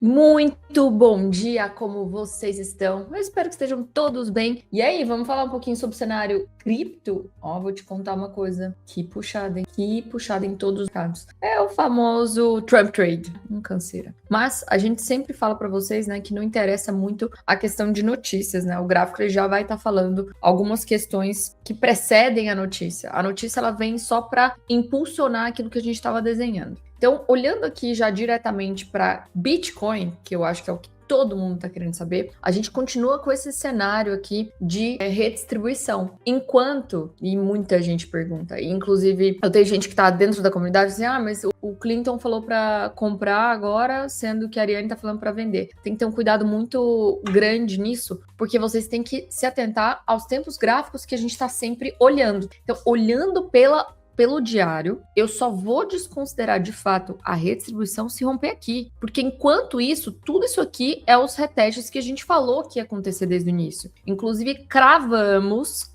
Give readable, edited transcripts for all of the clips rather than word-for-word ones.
Muito bom dia, como vocês estão? Eu espero que estejam todos bem. E aí, vamos falar um pouquinho sobre o cenário cripto? Ó, vou te contar uma coisa. Que puxada, hein? Que puxada em todos os casos. É o famoso Trump Trade, um canseira. Mas a gente sempre fala para vocês, né, que não interessa muito a questão de notícias, né? O gráfico ele já vai estar falando algumas questões que precedem a notícia. A notícia ela vem só para impulsionar aquilo que a gente estava desenhando. Então, olhando aqui já diretamente para Bitcoin, que eu acho que é o que todo mundo está querendo saber, a gente continua com esse cenário aqui de redistribuição. Enquanto, e muita gente pergunta, inclusive eu tenho gente que está dentro da comunidade assim, mas o Clinton falou para comprar agora, sendo que a Ariane está falando para vender. Tem que ter um cuidado muito grande nisso, porque vocês têm que se atentar aos tempos gráficos que a gente está sempre olhando. Então, olhando pelo diário, eu só vou desconsiderar de fato a redistribuição se romper aqui. Porque enquanto isso, tudo isso aqui é os retestes que a gente falou que ia acontecer desde o início. Inclusive, cravamos,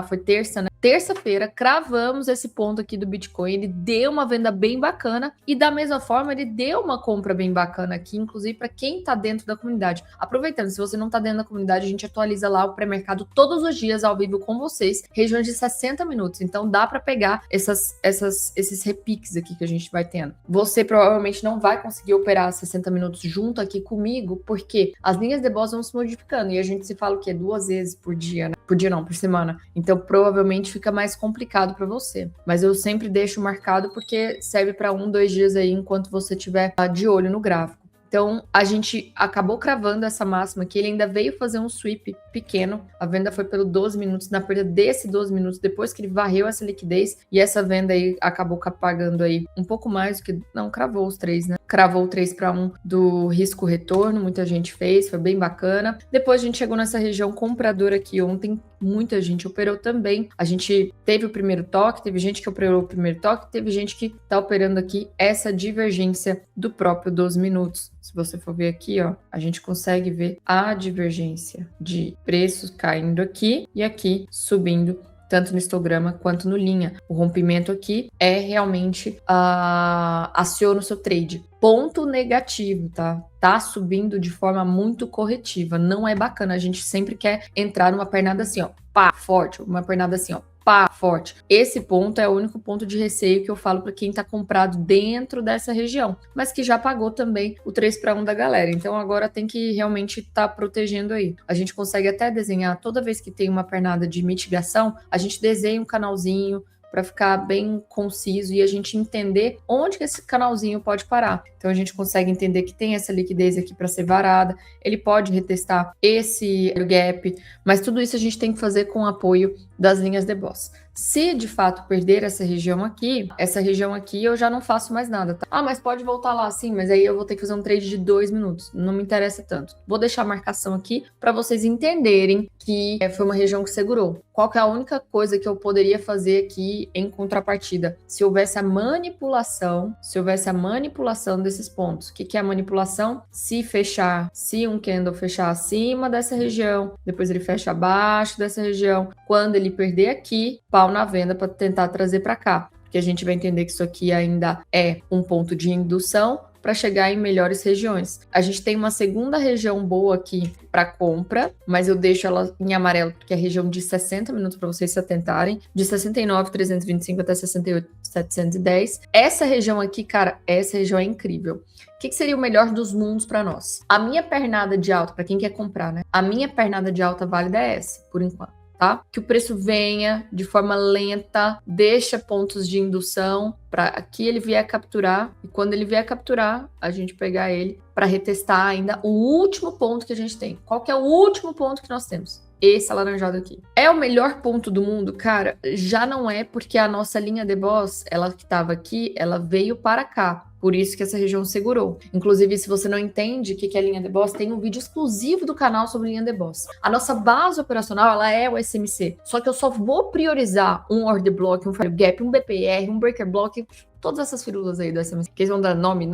foi terça, né? Terça-feira, cravamos esse ponto aqui do Bitcoin. Ele deu uma venda bem bacana e da mesma forma ele deu uma compra bem bacana aqui, inclusive para quem tá dentro da comunidade. Aproveitando, se você não tá dentro da comunidade, a gente atualiza lá o pré-mercado todos os dias ao vivo com vocês, regiões de 60 minutos. Então dá para pegar esses repiques aqui que a gente vai tendo. Você provavelmente não vai conseguir operar 60 minutos junto aqui comigo, porque as linhas de boss vão se modificando e a gente se fala o quê? 2 vezes por dia, né? Por dia não, por semana. Então provavelmente fica mais complicado para você. Mas eu sempre deixo marcado porque serve para 1, 2 dias aí enquanto você estiver de olho no gráfico. Então, a gente acabou cravando essa máxima aqui, ele ainda veio fazer um sweep pequeno, a venda foi pelo 12 minutos, na perda desse 12 minutos, depois que ele varreu essa liquidez, e essa venda aí acabou pagando aí um pouco mais do que, não, cravou os 3, né? Cravou o 3-1 do risco-retorno, muita gente fez, foi bem bacana. Depois a gente chegou nessa região compradora aqui ontem, muita gente operou também. A gente teve o primeiro toque, teve gente que operou o primeiro toque, teve gente que tá operando aqui essa divergência do próprio 12 minutos. Se você for ver aqui, ó, a gente consegue ver a divergência de preços caindo aqui e aqui subindo, tanto no histograma quanto no linha. O rompimento aqui é realmente aciona o seu trade. Ponto negativo, tá? Tá subindo de forma muito corretiva. Não é bacana. A gente sempre quer entrar numa pernada assim, ó, pá, forte. Uma pernada assim, ó, pá, forte. Esse ponto é o único ponto de receio que eu falo para quem tá comprado dentro dessa região, mas que já pagou também o 3-1 da galera. Então agora tem que realmente estar protegendo aí. A gente consegue até desenhar, toda vez que tem uma pernada de mitigação, a gente desenha um canalzinho para ficar bem conciso e a gente entender onde que esse canalzinho pode parar. Então a gente consegue entender que tem essa liquidez aqui para ser varada, ele pode retestar esse gap, mas tudo isso a gente tem que fazer com o apoio das linhas de boss. Se de fato perder essa região aqui eu já não faço mais nada, tá? Mas pode voltar lá sim, mas aí eu vou ter que fazer um trade de 2 minutos. Não me interessa tanto. Vou deixar a marcação aqui para vocês entenderem que foi uma região que segurou. Qual que é a única coisa que eu poderia fazer aqui em contrapartida? Se houvesse a manipulação desses pontos. O que é a manipulação? Se um candle fechar acima dessa região, depois ele fecha abaixo dessa região, quando ele perder aqui, pau na venda para tentar trazer para cá. Porque a gente vai entender que isso aqui ainda é um ponto de indução para chegar em melhores regiões. A gente tem uma segunda região boa aqui para compra, mas eu deixo ela em amarelo porque é a região de 60 minutos para vocês se atentarem, de 69,325 até 68,710. Essa região aqui, cara, essa região é incrível. O que seria o melhor dos mundos para nós? A minha pernada de alta, para quem quer comprar, né? A minha pernada de alta válida é essa, por enquanto. Tá? Que o preço venha de forma lenta, deixa pontos de indução para aqui ele vier capturar e quando ele vier capturar, a gente pegar ele para retestar ainda o último ponto que a gente tem. Qual que é o último ponto que nós temos? Esse alaranjado aqui. É o melhor ponto do mundo? Cara, já não é, porque a nossa linha de boss, ela que estava aqui, ela veio para cá. Por isso que essa região segurou. Inclusive, se você não entende o que é linha de boss, tem um vídeo exclusivo do canal sobre linha de boss. A nossa base operacional, ela é o SMC. Só que eu só vou priorizar um order block, um value gap, um BPR, um breaker block, todas essas firulas aí do SMC, que eles vão dar nome,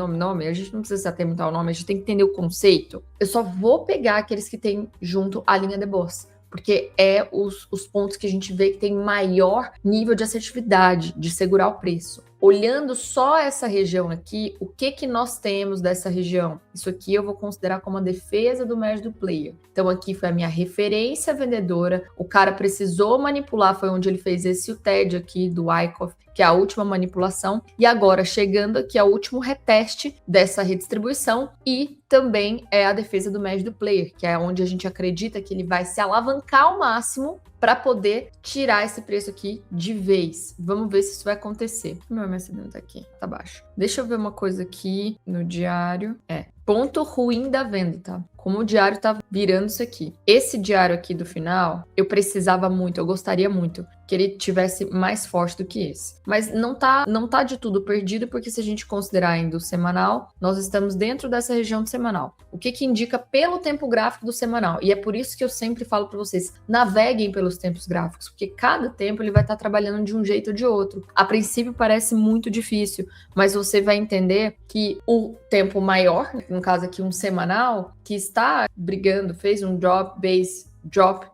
a gente não precisa ter muito o nome, a gente tem que entender o conceito. Eu só vou pegar aqueles que tem junto à linha de boss. Porque é os pontos que a gente vê que tem maior nível de assertividade, de segurar o preço. olhando só essa região aqui, o que nós temos dessa região? Isso aqui eu vou considerar como a defesa do médio do player. Então aqui foi a minha referência vendedora, o cara precisou manipular, foi onde ele fez esse TED aqui do Wyckoff, que é a última manipulação, e agora chegando aqui ao último reteste dessa redistribuição, e também é a defesa do médio do player, que é onde a gente acredita que ele vai se alavancar ao máximo para poder tirar esse preço aqui de vez. Vamos ver se isso vai acontecer. Meu MACD tá aqui, tá baixo. Deixa eu ver uma coisa aqui no diário. Ponto ruim da venda, tá? Como o diário tá virando isso aqui. Esse diário aqui do final, eu precisava muito, eu gostaria muito que ele tivesse mais forte do que esse. Mas não tá de tudo perdido, porque se a gente considerar ainda o semanal, nós estamos dentro dessa região do semanal. O que indica pelo tempo gráfico do semanal. E é por isso que eu sempre falo para vocês, naveguem pelos tempos gráficos, porque cada tempo ele vai estar trabalhando de um jeito ou de outro. A princípio parece muito difícil, mas você vai entender que o tempo maior, no caso aqui um semanal, que está brigando, fez um drop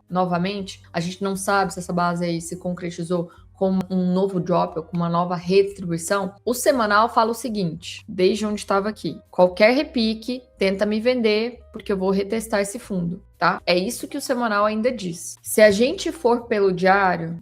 novamente, a gente não sabe se essa base aí se concretizou como um novo drop ou com uma nova redistribuição. O semanal fala o seguinte, desde onde estava aqui, qualquer repique tenta me vender porque eu vou retestar esse fundo, tá? É isso que o semanal ainda diz. Se a gente for pelo diário,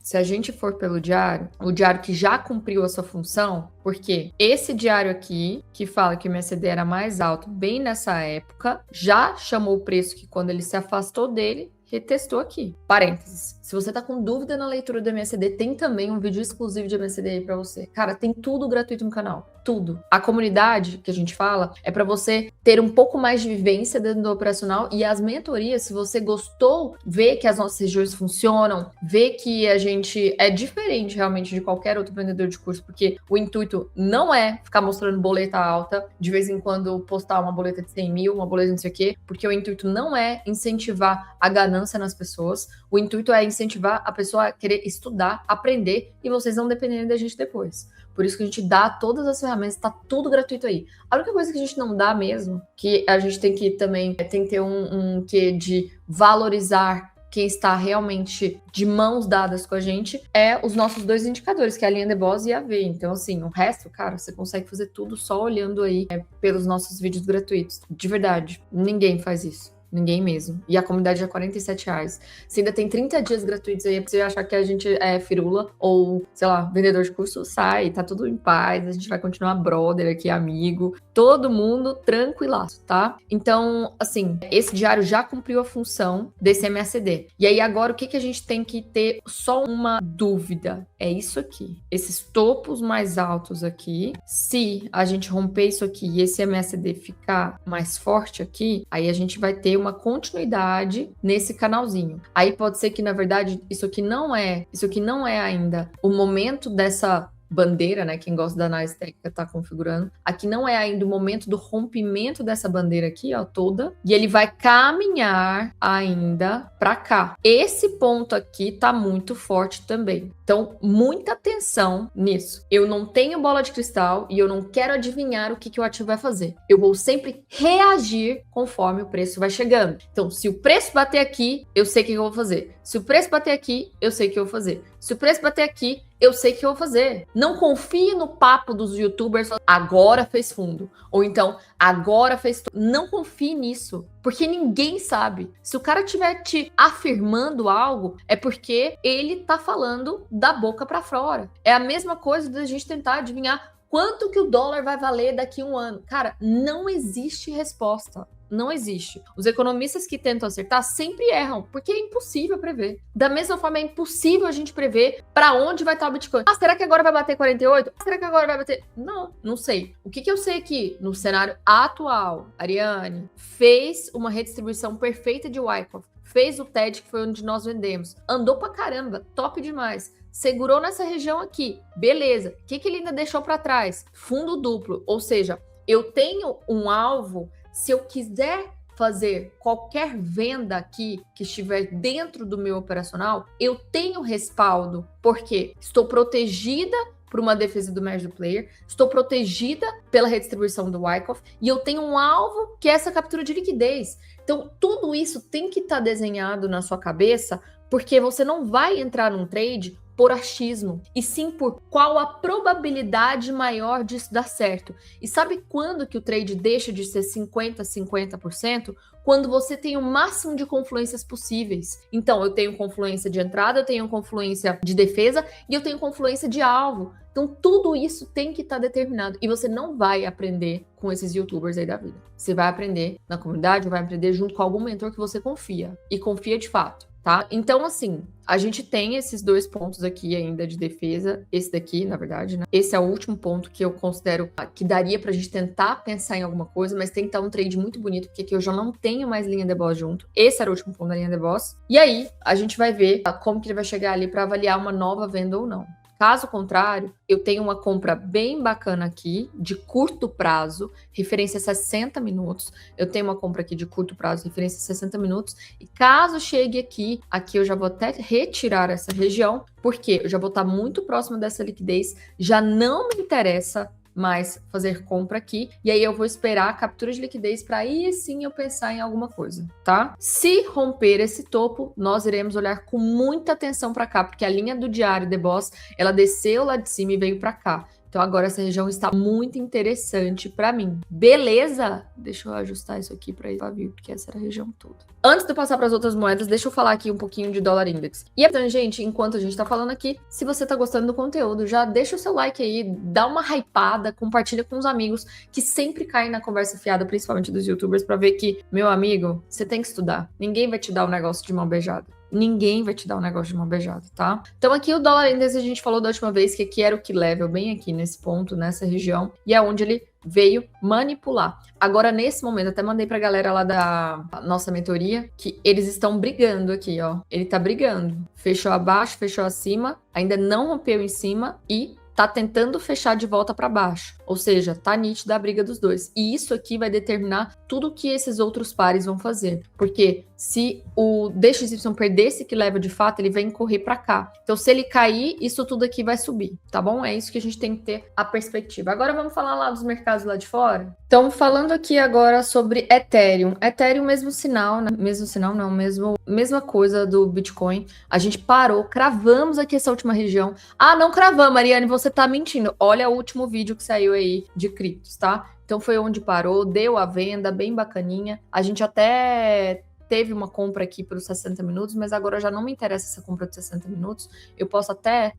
o diário que já cumpriu a sua função, porque esse diário aqui, que fala que o MACD era mais alto bem nessa época, já chamou o preço que quando ele se afastou dele, retestou aqui. Parênteses. Se você tá com dúvida na leitura do MACD, tem também um vídeo exclusivo de MACD aí pra você. Cara, tem tudo gratuito no canal. Tudo. A comunidade que a gente fala é para você ter um pouco mais de vivência dentro do operacional, e as mentorias, se você gostou, ver que as nossas regiões funcionam, ver que a gente é diferente realmente de qualquer outro vendedor de curso, porque o intuito não é ficar mostrando boleta alta, de vez em quando postar uma boleta de 100 mil, uma boleta de não sei o quê, porque o intuito não é incentivar a ganância nas pessoas, o intuito é incentivar a pessoa a querer estudar, aprender, e vocês não dependerem da gente depois. Por isso que a gente dá todas as ferramentas, tá tudo gratuito aí. A única coisa que a gente não dá mesmo, que a gente tem que também, tem que ter um quê de valorizar quem está realmente de mãos dadas com a gente, é os nossos dois indicadores, que é a linha de Boss e a V. Então, assim, o resto, cara, você consegue fazer tudo só olhando aí pelos nossos vídeos gratuitos. De verdade, ninguém faz isso. Ninguém mesmo. E a comunidade é R$47. Você ainda tem 30 dias gratuitos aí pra você achar que a gente é firula ou, sei lá, vendedor de curso, sai, tá tudo em paz, a gente vai continuar brother aqui, amigo, todo mundo tranquilaço, tá? Então, assim, esse diário já cumpriu a função desse MACD. E aí agora o que a gente tem que ter só uma dúvida? É isso aqui. Esses topos mais altos aqui, se a gente romper isso aqui e esse MACD ficar mais forte aqui, aí a gente vai ter uma continuidade nesse canalzinho. Aí pode ser que, na verdade, isso aqui não é ainda o momento dessa bandeira, né? Quem gosta da análise técnica tá configurando. Aqui não é ainda o momento do rompimento dessa bandeira aqui, ó, toda. E ele vai caminhar ainda para cá. Esse ponto aqui tá muito forte também. Então, muita atenção nisso. Eu não tenho bola de cristal e eu não quero adivinhar o que o ativo vai fazer. Eu vou sempre reagir conforme o preço vai chegando. Então, se o preço bater aqui, eu sei o que eu vou fazer. Se o preço bater aqui, eu sei o que eu vou fazer. Se o preço bater aqui, eu sei o que eu vou fazer. Não confie no papo dos youtubers, agora fez fundo. Ou então, agora fez... Não confie nisso, porque ninguém sabe. Se o cara estiver te afirmando algo, é porque ele tá falando da boca para fora. É a mesma coisa da gente tentar adivinhar quanto que o dólar vai valer daqui a um ano. Cara, não existe resposta. Não existe. Os economistas que tentam acertar sempre erram, porque é impossível prever. Da mesma forma, é impossível a gente prever para onde vai estar o Bitcoin. Ah, será que agora vai bater 48? Será que agora vai bater... Não sei. O que eu sei aqui, no cenário atual, Ariane fez uma redistribuição perfeita de Wyckoff, fez o TED, que foi onde nós vendemos, andou pra caramba, top demais. Segurou nessa região aqui, beleza. O que ele ainda deixou para trás? Fundo duplo, ou seja, eu tenho um alvo. Se eu quiser fazer qualquer venda aqui que estiver dentro do meu operacional, eu tenho respaldo, porque estou protegida por uma defesa do médio player, estou protegida pela redistribuição do Wyckoff e eu tenho um alvo que é essa captura de liquidez. Então, tudo isso tem que estar desenhado na sua cabeça, porque você não vai entrar num trade por achismo, e sim por qual a probabilidade maior disso dar certo. E sabe quando que o trade deixa de ser 50%? Quando você tem o máximo de confluências possíveis. Então, eu tenho confluência de entrada, eu tenho confluência de defesa e eu tenho confluência de alvo. Então, tudo isso tem que estar determinado. E você não vai aprender com esses youtubers aí da vida. Você vai aprender na comunidade, vai aprender junto com algum mentor que você confia. E confia de fato, tá? Então, assim, a gente tem esses 2 pontos aqui ainda de defesa. Esse daqui, na verdade, né? Esse é o último ponto que eu considero que daria pra gente tentar pensar em alguma coisa, mas tem que estar um trade muito bonito, porque aqui eu já não tenho mais linha de boss junto. Esse era o último ponto da linha de boss. E aí, a gente vai ver como que ele vai chegar ali pra avaliar uma nova venda ou não. Caso contrário, eu tenho uma compra bem bacana aqui, de curto prazo, referência 60 minutos. Eu tenho uma compra aqui de curto prazo, referência 60 minutos. E caso chegue aqui eu já vou até retirar essa região, porque eu já vou estar muito próximo dessa liquidez, já não me interessa mais fazer compra aqui, e aí eu vou esperar a captura de liquidez para aí sim eu pensar em alguma coisa, tá? Se romper esse topo, nós iremos olhar com muita atenção para cá, porque a linha do diário de boss, ela desceu lá de cima e veio para cá. Então agora essa região está muito interessante para mim. Beleza? Deixa eu ajustar isso aqui para vir, porque essa era a região toda. Antes de eu passar para as outras moedas, deixa eu falar aqui um pouquinho de dólar index. E então, gente, enquanto a gente tá falando aqui, se você tá gostando do conteúdo, já deixa o seu like aí, dá uma hypada, compartilha com os amigos que sempre caem na conversa fiada, principalmente dos youtubers, para ver que, meu amigo, você tem que estudar. Ninguém vai te dar o negócio de mão beijada. Ninguém vai te dar um negócio de mão beijada, tá? Então aqui o dólar index a gente falou da última vez que aqui era o key level, bem aqui nesse ponto, nessa região, e é onde ele veio manipular. Agora, nesse momento, até mandei pra galera lá da nossa mentoria que eles estão brigando aqui, ó. Ele tá brigando. Fechou abaixo, fechou acima, ainda não rompeu em cima e tá tentando fechar de volta para baixo. Ou seja, tá nítida a briga dos dois. E isso aqui vai determinar tudo que esses outros pares vão fazer. Porque se o DXY perder esse que leva de fato, ele vai correr para cá. Então, se ele cair, isso tudo aqui vai subir, tá bom? É isso que a gente tem que ter a perspectiva. Agora, vamos falar lá dos mercados lá de fora? Então, falando aqui agora sobre Ethereum. Ethereum, mesmo sinal, né? Mesmo sinal, não, mesma coisa do Bitcoin. A gente parou, cravamos aqui essa última região. Ah, não cravamos, Mariane, você tá mentindo. Olha o último vídeo que saiu aí de criptos, tá? Então foi onde parou, deu a venda, bem bacaninha. A gente até teve uma compra aqui pelos 60 minutos, mas agora já não me interessa essa compra de 60 minutos. Eu posso até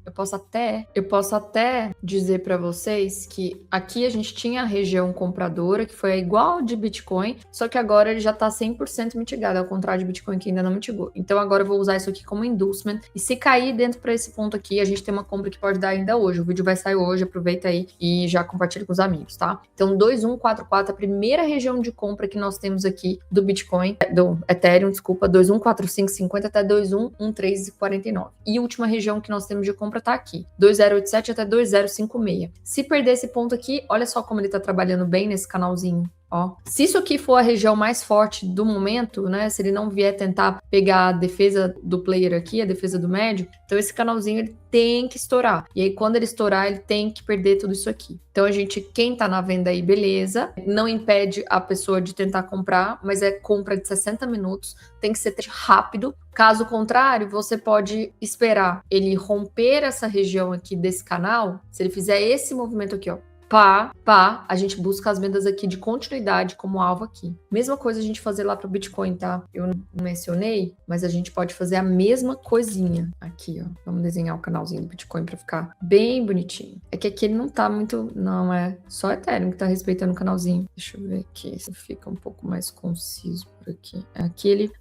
dizer para vocês que aqui a gente tinha a região compradora, que foi igual de Bitcoin, só que agora ele já tá 100% mitigado, ao contrário de Bitcoin que ainda não mitigou. Então agora eu vou usar isso aqui como inducement, e se cair dentro para esse ponto aqui, a gente tem uma compra que pode dar ainda hoje. O vídeo vai sair hoje, aproveita aí e já compartilha com os amigos, tá? Então 2144, a primeira região de compra que nós temos aqui do Bitcoin, do Ethereum, desculpa, 214550 até 211349. E a última região que nós temos de compra tá aqui, 2087 até 2056. Se perder esse ponto aqui, olha só como ele tá trabalhando bem nesse canalzinho. Ó, se isso aqui for a região mais forte do momento, né? Se ele não vier tentar pegar a defesa do player aqui, a defesa do médio, então esse canalzinho ele tem que estourar. E aí, quando ele estourar, ele tem que perder tudo isso aqui. Então, quem tá na venda aí, beleza. Não impede a pessoa de tentar comprar, mas é compra de 60 minutos. Tem que ser rápido. Caso contrário, você pode esperar ele romper essa região aqui desse canal. Se ele fizer esse movimento aqui, ó, a gente busca as vendas aqui de continuidade como alvo aqui. Mesma coisa a gente fazer lá para o Bitcoin, tá? Eu não mencionei, mas a gente pode fazer a mesma coisinha aqui, ó. Vamos desenhar o canalzinho do Bitcoin para ficar bem bonitinho. É que aqui ele não tá muito... Não, é só Ethereum que tá respeitando o canalzinho. Deixa eu ver aqui se fica um pouco mais conciso. Aqui.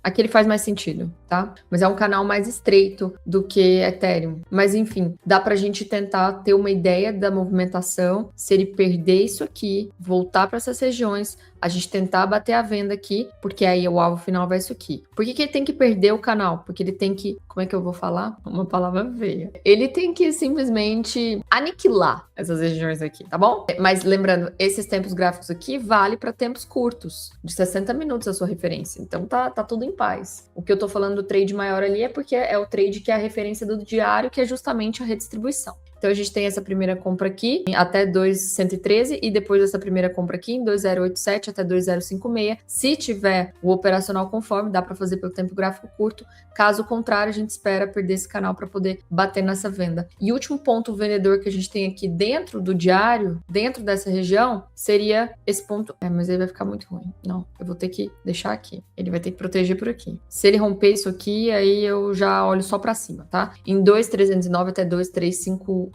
Aqui ele faz mais sentido, tá? Mas é um canal mais estreito do que Ethereum. Mas enfim, dá pra gente tentar ter uma ideia da movimentação. Se ele perder isso aqui, voltar para essas regiões, a gente tentar bater a venda aqui, porque aí o alvo final vai isso aqui. Por que ele tem que perder o canal? Porque ele tem que... Como é que eu vou falar? Uma palavra feia. Ele tem que simplesmente aniquilar essas regiões aqui, tá bom? Mas lembrando, esses tempos gráficos aqui vale para tempos curtos, de 60 minutos a sua referência. Então tá tudo em paz. O que eu tô falando do trade maior ali é porque é o trade que é a referência do diário, que é justamente a redistribuição. Então a gente tem essa primeira compra aqui até 2,113 e depois dessa primeira compra aqui em 2,087 até 2,056. Se tiver o operacional conforme, dá para fazer pelo tempo gráfico curto. Caso contrário, a gente espera perder esse canal para poder bater nessa venda. E o último ponto vendedor que a gente tem aqui dentro do diário, dentro dessa região, seria esse ponto. Mas ele vai ficar muito ruim. Não, eu vou ter que deixar aqui. Ele vai ter que proteger por aqui. Se ele romper isso aqui, aí eu já olho só para cima, tá? Em 2,309 até 2,358,59.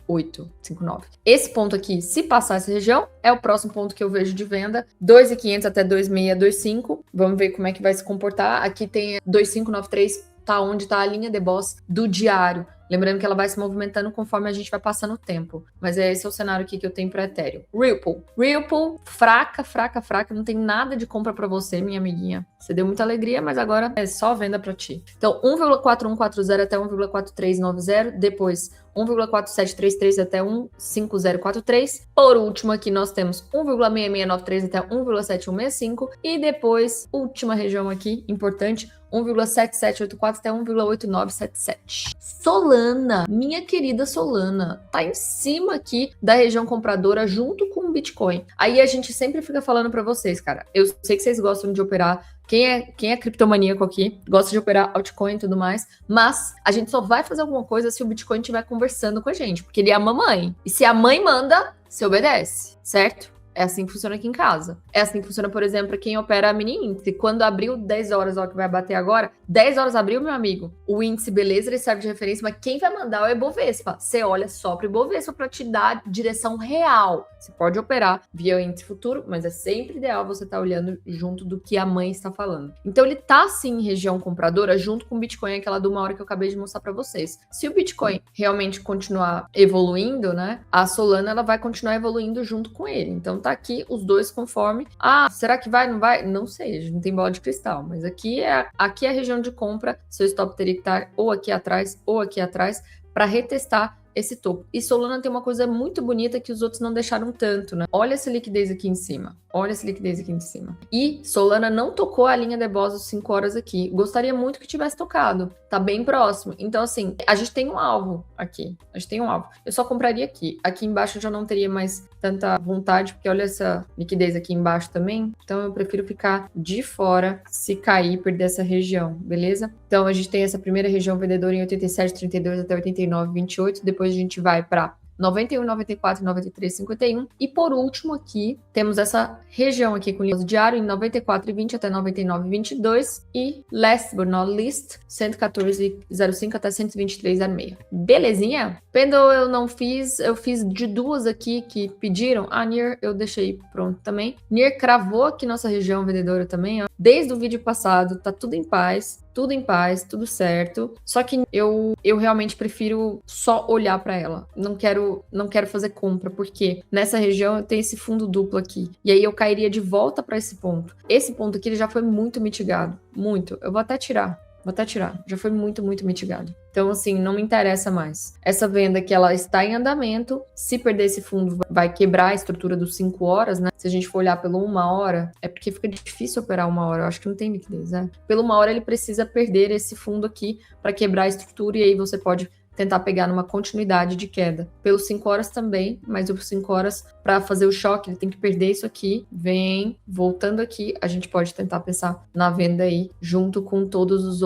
Esse ponto aqui, se passar essa região, é o próximo ponto que eu vejo de venda. 2,500 até 2,625. Vamos ver como é que vai se comportar. Aqui tem 2,593. Tá onde tá a linha de boss do diário. Lembrando que ela vai se movimentando conforme a gente vai passando o tempo. Mas esse é o cenário aqui que eu tenho para Ethereum. Ripple, fraca. Não tem nada de compra para você, minha amiguinha. Você deu muita alegria, mas agora é só venda para ti. Então, 1,4140 até 1,4390. Depois, 1,4733 até 1,5043. Por último, aqui nós temos 1,6693 até 1,7165. E depois, última região aqui, importante, 1,7784 até 1,8977. Solana, minha querida Solana, tá em cima aqui da região compradora junto com o Bitcoin. Aí a gente sempre fica falando para vocês, cara. Eu sei que vocês gostam de operar. Quem é criptomaníaco aqui, gosta de operar altcoin e tudo mais, mas a gente só vai fazer alguma coisa se o Bitcoin estiver conversando com a gente, porque ele é a mamãe. E se a mãe manda, você obedece, certo? É assim que funciona aqui em casa. É assim que funciona, por exemplo, para quem opera a mini índice. Quando abriu 10 horas, ó, que vai bater agora, 10 horas abriu, meu amigo. O índice, beleza, ele serve de referência, mas quem vai mandar é o Ibovespa. Você olha só para o Ibovespa para te dar direção real. Você pode operar via índice futuro, mas é sempre ideal você estar olhando junto do que a mãe está falando. Então ele tá sim em região compradora junto com o Bitcoin, aquela de 1 hora que eu acabei de mostrar para vocês. Se o Bitcoin realmente continuar evoluindo, né, a Solana ela vai continuar evoluindo junto com ele. Então tá aqui os dois conforme. Ah, será que vai? Não vai? Não sei, a gente não tem bola de cristal, mas aqui é a região de compra. Seu stop teria que estar ou aqui atrás para retestar esse topo. E Solana tem uma coisa muito bonita que os outros não deixaram tanto, né? Olha essa liquidez aqui em cima. Olha essa liquidez aqui em cima. E Solana não tocou a linha de boss dos 5 horas aqui. Gostaria muito que tivesse tocado. Tá bem próximo. Então, assim, a gente tem um alvo aqui. A gente tem um alvo. Eu só compraria aqui. Aqui embaixo eu já não teria mais tanta vontade, porque olha essa liquidez aqui embaixo também. Então, eu prefiro ficar de fora se cair, perder essa região, beleza? Então, a gente tem essa primeira região vendedora em 87,32 até 89,28. Depois a gente vai para 91, 94, 93, 51. E por último aqui, temos essa região aqui com o diário em 94,20 até 99,22. E last but not least, 114,05 até 123,06. Belezinha? Pendle eu não fiz, eu fiz de duas aqui que pediram. A Nier eu deixei pronto também. Nier cravou aqui nossa região vendedora também, ó. Desde o vídeo passado, tá tudo em paz, tudo certo. Só que eu realmente prefiro só olhar para ela. Não quero fazer compra, porque nessa região eu tenho esse fundo duplo aqui. E aí eu cairia de volta para esse ponto. Esse ponto aqui ele já foi muito mitigado, muito. Eu vou até tirar. Já foi muito mitigado. Então, assim, não me interessa mais. Essa venda que ela está em andamento, se perder esse fundo, vai quebrar a estrutura dos 5 horas, né? Se a gente for olhar pelo 1 hora, é porque fica difícil operar 1 hora. Eu acho que não tem liquidez, né? Pelo 1 hora, ele precisa perder esse fundo aqui para quebrar a estrutura e aí você pode tentar pegar numa continuidade de queda. Pelos 5 horas também, mas os 5 horas, para fazer o choque, ele tem que perder isso aqui. Vem, voltando aqui, a gente pode tentar pensar na venda aí, junto com todos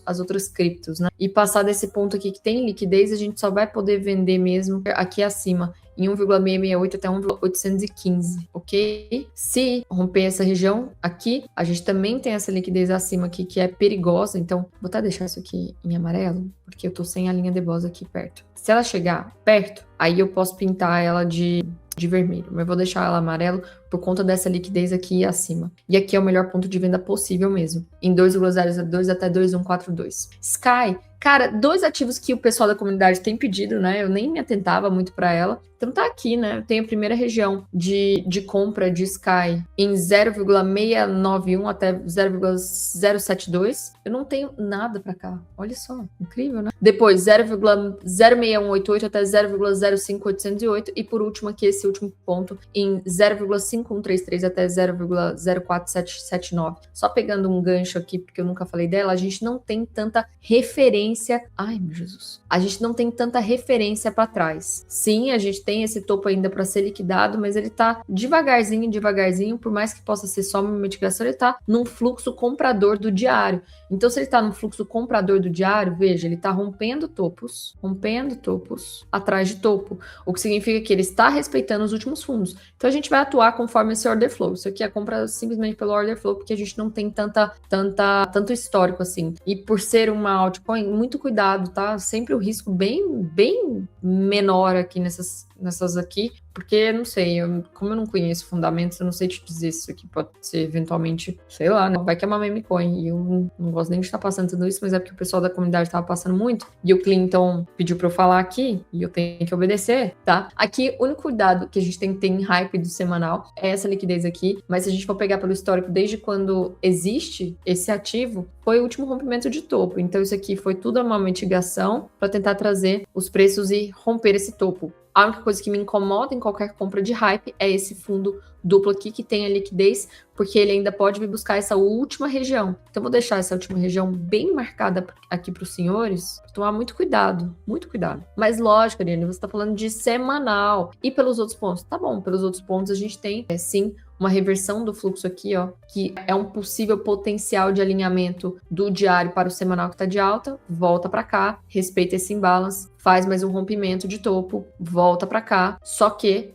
as outras criptos, né? E passar desse ponto aqui que tem liquidez, a gente só vai poder vender mesmo aqui acima, em 1,668 até 1,815, ok? Se romper essa região aqui, a gente também tem essa liquidez acima aqui que é perigosa, então vou até deixar isso aqui em amarelo, porque eu tô sem a linha de boss aqui perto. Se ela chegar perto, aí eu posso pintar ela de vermelho, mas eu vou deixar ela amarelo por conta dessa liquidez aqui acima. E aqui é o melhor ponto de venda possível mesmo, em 2,002 até 2,142. Sky, cara, 2 ativos que o pessoal da comunidade tem pedido, né? Eu nem me atentava muito para ela. Então tá aqui, né? Eu tenho a primeira região de compra de Sky em 0,691 até 0,072. Eu não tenho nada para cá. Olha só, incrível, né? Depois 0,06188 até 0,05808 e por último aqui esse último ponto em 0,5133 até 0,04779. Só pegando um gancho aqui, porque eu nunca falei dela, a gente não tem tanta referência referência. Ai, meu Jesus. A gente não tem tanta referência para trás. Sim, a gente tem esse topo ainda para ser liquidado, mas ele tá devagarzinho, por mais que possa ser só uma mitigação, ele tá num fluxo comprador do diário. Então, se ele tá no fluxo comprador do diário, veja, ele tá rompendo topos atrás de topo, o que significa que ele está respeitando os últimos fundos. Então, a gente vai atuar conforme esse order flow. Isso aqui é compra simplesmente pelo order flow, porque a gente não tem tanto histórico assim. E por ser uma altcoin, muito cuidado, tá? Sempre o risco bem menor aqui nessas aqui, porque, não sei, como eu não conheço fundamentos, eu não sei te dizer se isso aqui pode ser eventualmente, sei lá, né? Vai que é uma meme coin, e eu não gosto nem de estar passando tudo isso, mas é porque o pessoal da comunidade estava passando muito, e o Clinton pediu para eu falar aqui, e eu tenho que obedecer, tá? Aqui, o único cuidado que a gente tem que ter em hype do semanal é essa liquidez aqui, mas se a gente for pegar pelo histórico, desde quando existe esse ativo, foi o último rompimento de topo. Então, isso aqui foi tudo uma mitigação para tentar trazer os preços e romper esse topo. A única coisa que me incomoda em qualquer compra de hype é esse fundo duplo aqui que tem a liquidez, porque ele ainda pode vir buscar essa última região. Então, vou deixar essa última região bem marcada aqui para os senhores. Tomar muito cuidado, muito cuidado. Mas lógico, Ariane, você está falando de semanal. E pelos outros pontos? Tá bom, pelos outros pontos a gente tem, sim, uma reversão do fluxo aqui, ó, que é um possível potencial de alinhamento do diário para o semanal que está de alta, volta para cá, respeita esse imbalance, faz mais um rompimento de topo, volta para cá, só que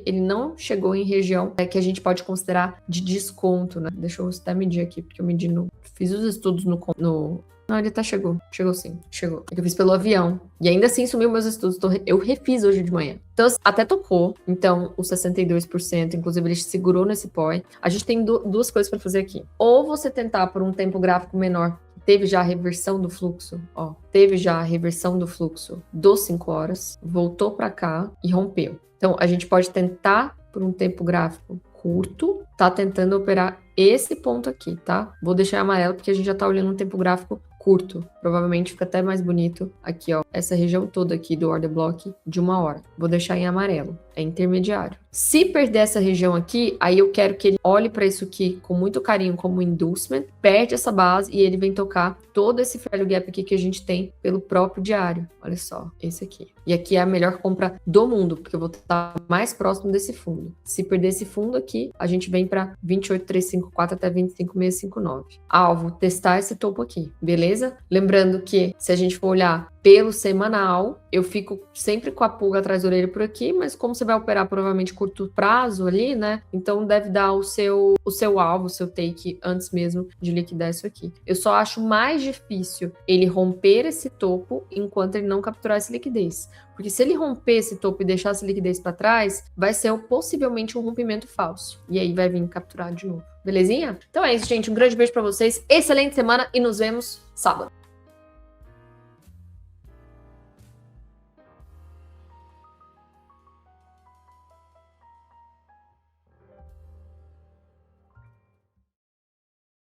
ele não chegou em região que a gente pode considerar de desconto, né? Deixa eu até medir aqui, porque eu medi fiz os estudos no não, ele chegou sim. É que eu fiz pelo avião. E ainda assim sumiu meus estudos. Eu refiz hoje de manhã. Então, até tocou. Então, os 62%, inclusive, ele segurou nesse POI. A gente tem duas coisas para fazer aqui. Ou você tentar por um tempo gráfico menor, teve já a reversão do fluxo, ó. Teve já a reversão do fluxo dos 5 horas, voltou para cá e rompeu. Então, a gente pode tentar por um tempo gráfico curto, tá tentando operar esse ponto aqui, tá? Vou deixar em amarelo porque a gente já tá olhando um tempo gráfico curto. Provavelmente fica até mais bonito aqui, ó. Essa região toda aqui do order block de 1 hora. Vou deixar em amarelo. É intermediário. Se perder essa região aqui, aí eu quero que ele olhe para isso aqui com muito carinho como inducement, perde essa base e ele vem tocar todo esse value gap aqui que a gente tem pelo próprio diário. Olha só, esse aqui. E aqui é a melhor compra do mundo, porque eu vou estar mais próximo desse fundo. Se perder esse fundo aqui, a gente vem para 28.354 até 25.659. Alvo, testar esse topo aqui, beleza? Lembrando que se a gente for olhar pelo semanal, eu fico sempre com a pulga atrás da orelha por aqui, mas como você vai operar provavelmente curto prazo ali, né? Então deve dar o seu alvo, o seu take antes mesmo de liquidar isso aqui. Eu só acho mais difícil ele romper esse topo enquanto ele não capturar essa liquidez. Porque se ele romper esse topo e deixar essa liquidez para trás, vai ser possivelmente um rompimento falso. E aí vai vir capturar de novo. Belezinha? Então é isso, gente. Um grande beijo para vocês. Excelente semana e nos vemos sábado.